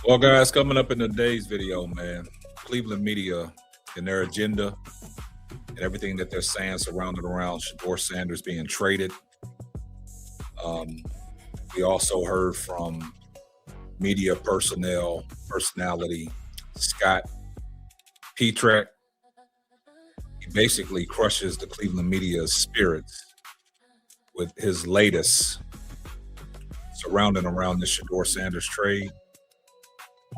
Well, guys, coming up in today's video, man, Cleveland media and their agenda and everything that they're saying surrounded around Shedeur Sanders being traded. We also heard from media personality Scott Petrak. He basically crushes the Cleveland media's spirits with his latest surrounding around the Shedeur Sanders trade.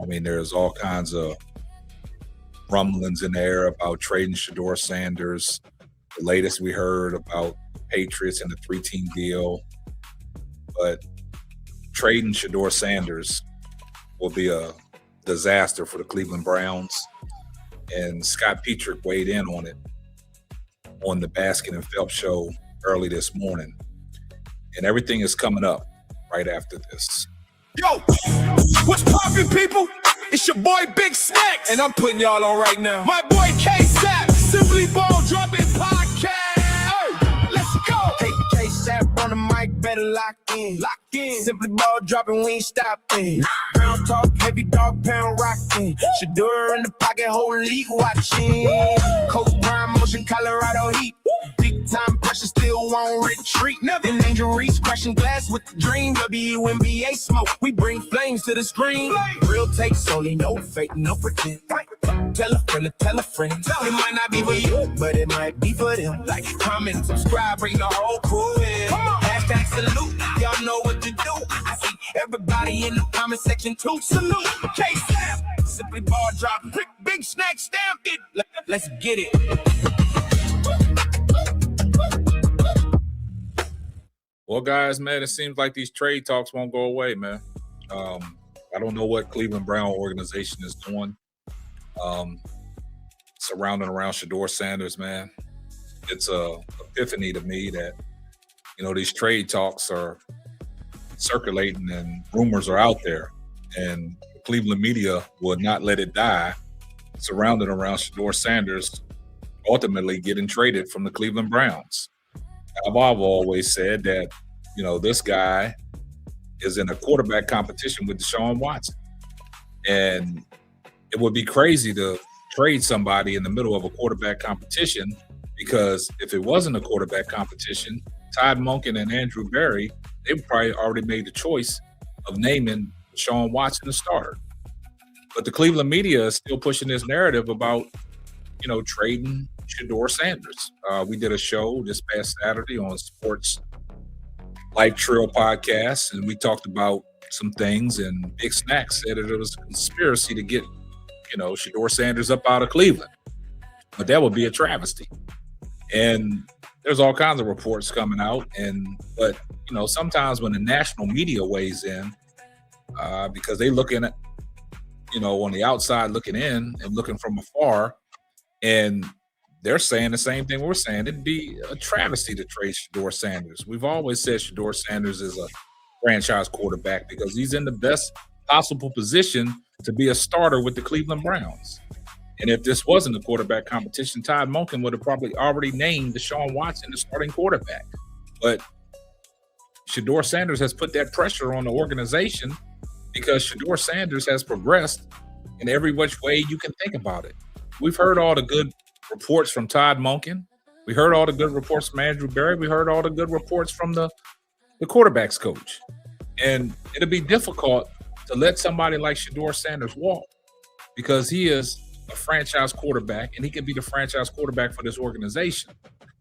I mean, there's all kinds of rumblings in the air about trading Shedeur Sanders. The latest we heard about Patriots and the 3-team deal. But trading Shedeur Sanders will be a disaster for the Cleveland Browns. And Scott Petrak weighed in on it on the Baskin and Phelps show early this morning. And everything is coming up right after this. Yo, what's poppin', people? It's your boy Big Snacks, and I'm putting y'all on right now. My boy K-Sap, Simply Ball Dropping Podcast. Hey, let's go. Hey, K-Sap on the mic, better lock in. Lock in. Simply Ball Dropping, we ain't stopping. Pound talk, heavy dog, pound rocking. Shedeur in the pocket, whole league watching. Coach Prime, motion, Colorado Heat. Big time pressure, still won't retreat. Nothing dangerous, crashing glass with the dream. WNBA smoke, we bring flames to the screen. Real takes only, no fake, no pretend. Tell a friend to tell a friend. It might not be for you, but it might be for them. Like, comment, subscribe, bring the whole crew in. Hashtag salute, y'all know what to do. I see everybody in the comment section too. Salute, K-Sap, Simply Ball Drop, Big Snack stamped it. Let's get it. Well, guys, man, it seems like these trade talks won't go away, man. I don't know what Cleveland Brown organization is doing surrounding around Shedeur Sanders, man. It's a epiphany to me that, these trade talks are circulating and rumors are out there. And the Cleveland media would not let it die surrounding around Shedeur Sanders ultimately getting traded from the Cleveland Browns. I've always said that, this guy is in a quarterback competition with Deshaun Watson. And it would be crazy to trade somebody in the middle of a quarterback competition, because if it wasn't a quarterback competition, Todd Monken and Andrew Berry, they probably already made the choice of naming Deshaun Watson the starter. But the Cleveland media is still pushing this narrative about, trading Shedeur Sanders. We did a show this past Saturday on Sports Life Trail Podcast, and we talked about some things, and Big Snack said that it was a conspiracy to get, Shedeur Sanders up out of Cleveland. But that would be a travesty. And there's all kinds of reports coming out. But sometimes when the national media weighs in, because they looking at, on the outside looking in and looking from afar, and they're saying the same thing we're saying. It'd be a travesty to trade Shedeur Sanders. We've always said Shedeur Sanders is a franchise quarterback because he's in the best possible position to be a starter with the Cleveland Browns. And if this wasn't a quarterback competition, Todd Monken would have probably already named Deshaun Watson the starting quarterback. But Shedeur Sanders has put that pressure on the organization because Shedeur Sanders has progressed in every which way you can think about it. We've heard all the good reports from Todd Monken. We heard all the good reports from Andrew Berry. We heard all the good reports from the quarterback's coach. And it'll be difficult to let somebody like Shedeur Sanders walk because he is a franchise quarterback and he can be the franchise quarterback for this organization.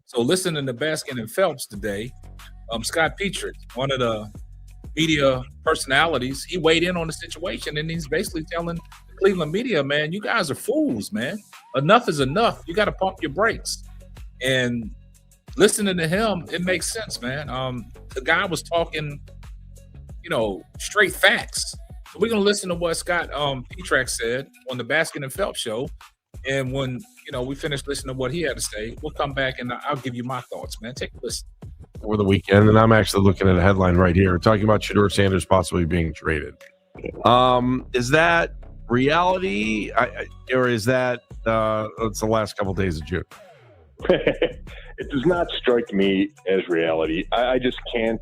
So listening to Baskin and Phelps today, Scott Petrak, one of the media personalities, he weighed in on the situation and he's basically telling the Cleveland media, man, you guys are fools, man. Enough is enough. You got to pump your brakes. And listening to him, it makes sense, man. The guy was talking, straight facts. So we're going to listen to what Scott Petrak said on the Baskin and Phelps show. And when, we finish listening to what he had to say, we'll come back and I'll give you my thoughts, man. Take a listen. Over the weekend, and I'm actually looking at a headline right here talking about Shedeur Sanders possibly being traded. Is that reality, or is that it's the last couple of days of June? It does not strike me as reality. I just can't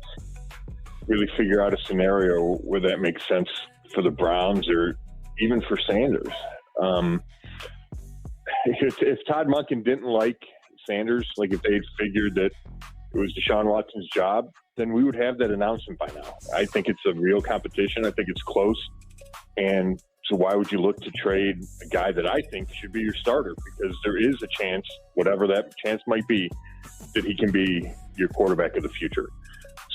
really figure out a scenario where that makes sense for the Browns or even for Sanders. If Todd Monken didn't like Sanders, like if they had figured that it was Deshaun Watson's job, then we would have that announcement by now. I think it's a real competition. I think it's close. And so why would you look to trade a guy that I think should be your starter? Because there is a chance, whatever that chance might be, that he can be your quarterback of the future.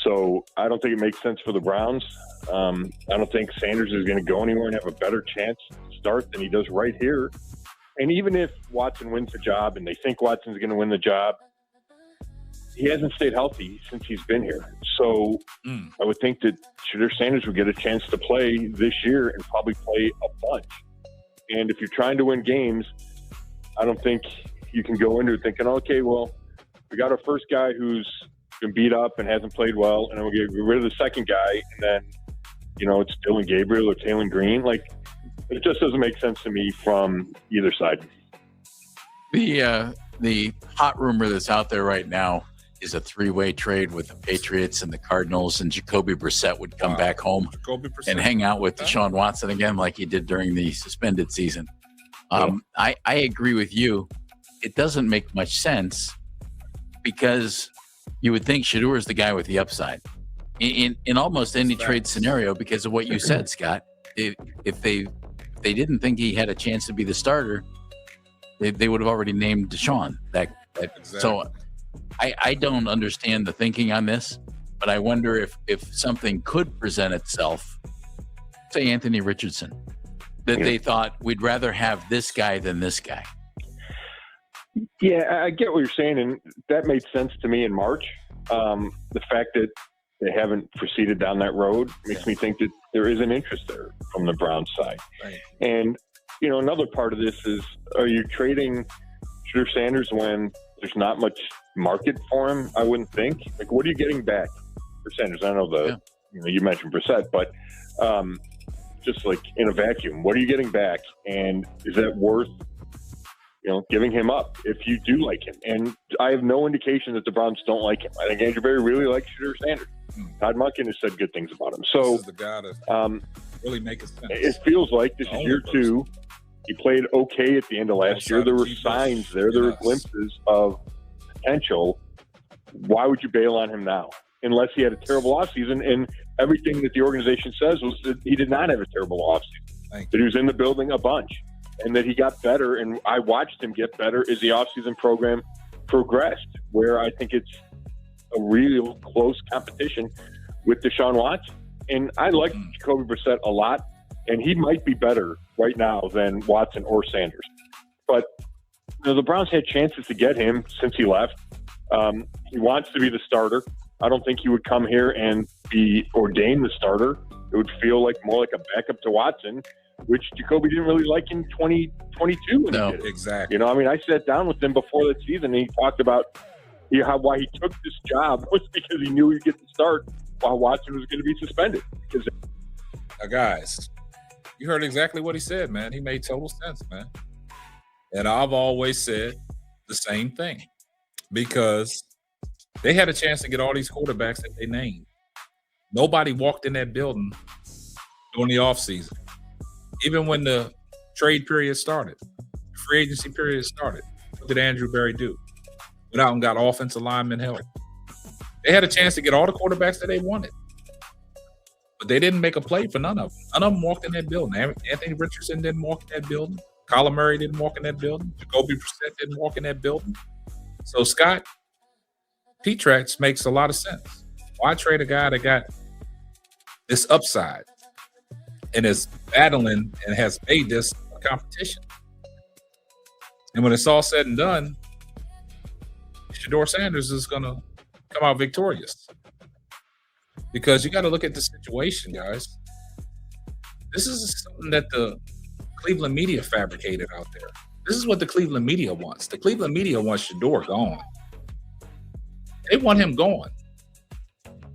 So I don't think it makes sense for the Browns. I don't think Sanders is going to go anywhere and have a better chance to start than he does right here. And even if Watson wins the job and they think Watson's going to win the job, he hasn't stayed healthy since he's been here. So I would think that Shedeur Sanders would get a chance to play this year and probably play a bunch. And if you're trying to win games, I don't think you can go into it thinking, okay, well, we got our first guy who's been beat up and hasn't played well, and then we'll get rid of the second guy, and then, it's Dylan Gabriel or Taylor Green. Like, it just doesn't make sense to me from either side. The hot rumor that's out there right now is a 3-way trade with the Patriots and the Cardinals, and Jacoby Brissett would come back home and hang out with Deshaun Watson again like he did during the suspended season. I agree with you. It doesn't make much sense because you would think Shedeur is the guy with the upside in almost any trade scenario because of what you said, Scott. If they didn't think he had a chance to be the starter, they would have already named Deshaun. Exactly. So I don't understand the thinking on this, but I wonder if something could present itself, say Anthony Richardson, that they thought we'd rather have this guy than this guy. Yeah, I get what you're saying, and that made sense to me in March. The fact that they haven't proceeded down that road makes me think that there is an interest there from the Browns side. Right. And, another part of this is, are you trading Shedeur Sanders when there's not much market for him? I wouldn't think. Like, what are you getting back for Sanders? I know you mentioned Brissett, but just like in a vacuum, what are you getting back? And is that worth giving him up if you do like him? And I have no indication that the Browns don't like him. I think Andrew Berry really likes Shedeur Sanders. Todd Monken has said good things about him. So this is the guy that really makes sense. It feels like this is year two. He played okay at the end of last year. There were signs there. There were glimpses of potential. Why would you bail on him now? Unless he had a terrible offseason. And everything that the organization says was that he did not have a terrible offseason. That he was in the building a bunch. And that he got better, and I watched him get better as the offseason program progressed, where I think it's a real close competition with Deshaun Watson. And I like Jacoby Brissett a lot, and he might be better right now than Watson or Sanders. But the Browns had chances to get him since he left. He wants to be the starter. I don't think he would come here and be ordained the starter. It would feel like more like a backup to Watson, which Jacoby didn't really like in 2022 when he did it. Exactly. I sat down with him before the season, and he talked about why he took this job was because he knew he'd get the start while Watson was going to be suspended. Guys, you heard exactly what he said, man. He made total sense, man. And I've always said the same thing because they had a chance to get all these quarterbacks that they named. Nobody walked in that building during the offseason. Even when the trade period started, the free agency period started, what did Andrew Berry do? Went out and got offensive linemen help. They had a chance to get all the quarterbacks that they wanted. But they didn't make a play for none of them. None of them walked in that building. Anthony Richardson didn't walk in that building. Kyler Murray didn't walk in that building. Jacoby Brissett didn't walk in that building. So, Scott, Petrak makes a lot of sense. Why trade a guy that got this upside and is battling and has made this a competition? And when it's all said and done, Shedeur Sanders is going to come out victorious. Because you got to look at the situation, guys. This is something that the Cleveland media fabricated out there. This is what the Cleveland media wants. The Cleveland media wants Shedeur gone. They want him gone.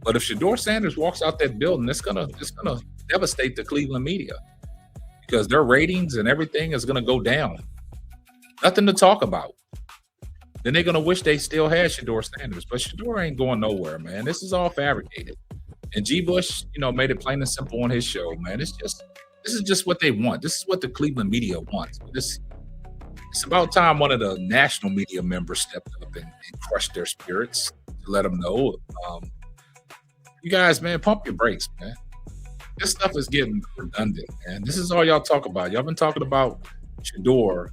But if Shedeur Sanders walks out that building, it's gonna devastate the Cleveland media because their ratings and everything is gonna go down. Nothing to talk about. Then they're gonna wish they still had Shedeur Sanders, but Shedeur ain't going nowhere, man. This is all fabricated. And G. Bush, made it plain and simple on his show, man. This This is just what they want. This is what the Cleveland media wants. It's about time one of the national media members stepped up and crushed their spirits to let them know, you guys, man, pump your brakes, man. This stuff is getting redundant, man. This is all y'all talk about. Y'all been talking about Shedeur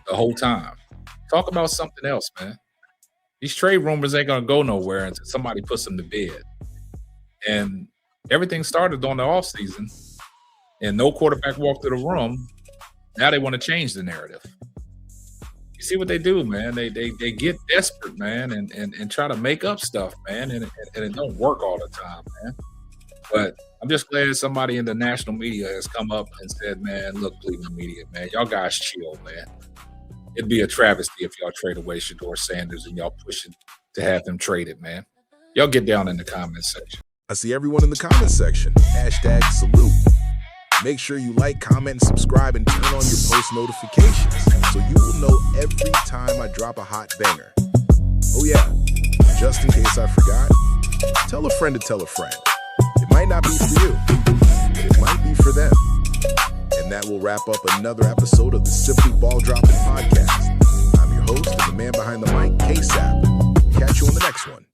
the whole time. Talk about something else, man. These trade rumors ain't gonna go nowhere until somebody puts them to bed. And everything started on the offseason, and no quarterback walked through the room. Now they want to change the narrative. You see what they do, man? They get desperate, man, and try to make up stuff, man, and it don't work all the time, man. But I'm just glad somebody in the national media has come up and said, man, look, Cleveland media, man, y'all guys chill, man. It'd be a travesty if y'all trade away Shedeur Sanders and y'all pushing to have them traded, man. Y'all get down in the comment section. I see everyone in the comment section. #salute. Make sure you like, comment, and subscribe, and turn on your post notifications so you will know every time I drop a hot banger. Oh yeah, just in case I forgot, tell a friend to tell a friend. It might not be for you, it might be for them. And that will wrap up another episode of the Simply Ball Dropping Podcast. I'm your host and the man behind the mic, K-Sap. Catch you on the next one.